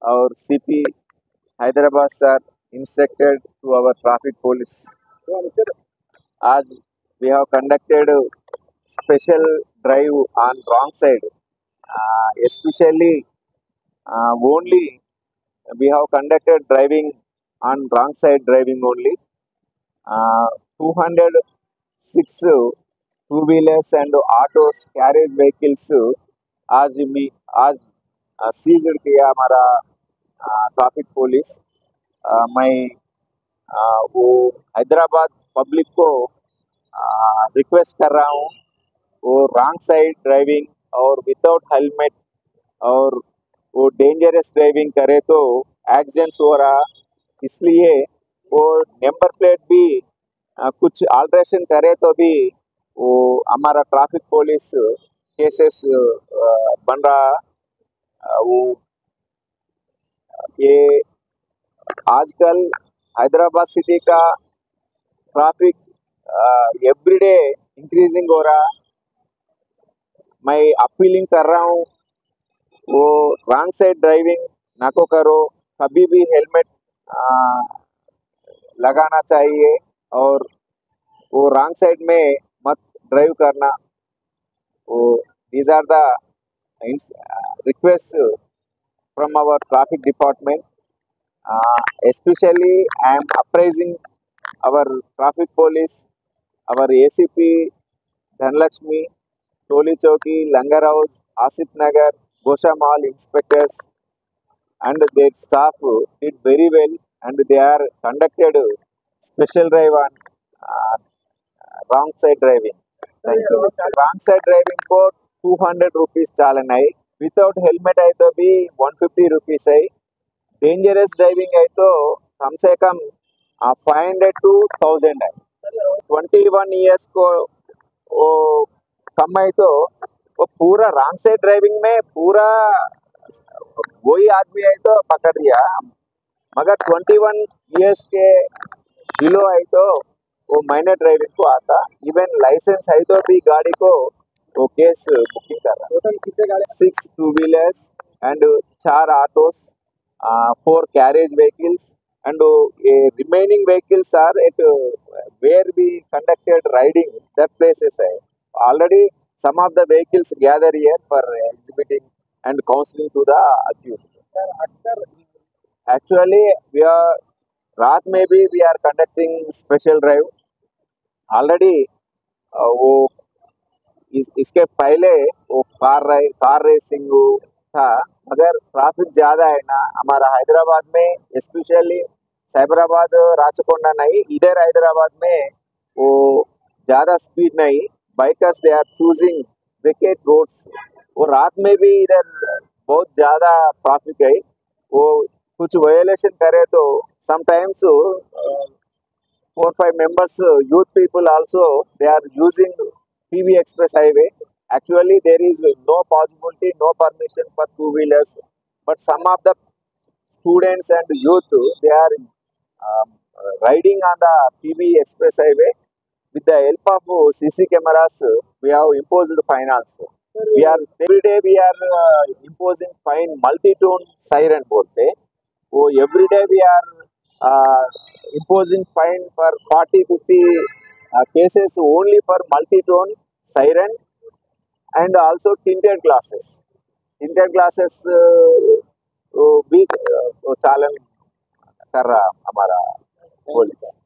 our CP Hyderabad sir instructed to our traffic police. As we have conducted a special drive on wrong side, especially only we have conducted driving on wrong side driving only. 206 two-wheelers and autos carriage vehicles आज मी आज seize किया हमारा traffic police. मैं वो Hyderabad public को request कर रहा हूँ, वो रॉन्ग साइड ड्राइविंग और विदाउट हेलमेट और वो डेंजरस ड्राइविंग करे तो एक्सीडेंट्स हो रहा, इसलिए वो नंबर प्लेट भी कुछ अल्ट्रेशन करे तो भी वो हमारा ट्रैफिक पुलिस केसेस बन रहा। वो ये आजकल हैदराबाद सिटी का ट्रैफिक एवरीडे इंक्रीजिंग हो रहा। मैं अपीलिंग कर रहा हूँ, वो रॉन्ग साइड ड्राइविंग ना को करो, कभी भी हेलमेट लगाना चाहिए और वो रॉन्ग साइड में मत ड्राइव करना। वो these are the requests from our traffic department. Especially I am appraising our traffic police, our ACP Dhanlakshmi, Toli Chowki, Langar House, Asif Nagar, Gosha Mall inspectors and their staff did very well, and they are conducted special drive on wrong side driving. Thank you. Wrong side driving को 200 rupees चालन है, without helmet है तो भी 150 rupees है, dangerous driving है तो कम से कम 500 to 1000 है। 21 years को वो कम है तो वो पूरा रॉन्ग साइड ड्राइविंग में पूरा वही आदमी है तो पकड़ दिया, मगर 21 years के बिलो है तो वो माइनर ड्राइविंग को आता। इवन लाइसेंस है तो भी गाड़ी को वो केस बुकिंग कर रहा। टोटल कितने गाड़ी? 6 two-wheelers and 4 autos, 4 carriage vehicles, and remaining vehicles are at where we conducted riding, that places है। Already some of the vehicles gather here for exhibiting and counseling to the accused. Actually we are रात में भी we are conducting special drive already. वो इसके पहले वो car racing था, मगर ट्रैफिक ज़्यादा है ना हमारा हैदराबाद में, स्पेशली साइबराबाद राचकोंडा नहीं, इधर हैदराबाद में वो ज़्यादा स्पीड नहीं, bikers they are choosing wicket roads. वो रात में भी इधर बहुत ज़्यादा ट्रैफिक है, वो कुछ वायोलेशन करे तो sometimes 4-5 members youth people also they are using PV Express Highway. Actually there is no possibility, no permission for two-wheelers, but some of the students and youth they are riding on the PV Express Highway. With the help of CC cameras we have imposed fine also. We are every day we are imposing fine, multi-tone siren बोलते, वो every day we are imposing fine for 40-50 cases only for multi-tone siren and also tinted glasses. Tinted glasses भी चालन कर रहा हमारा police.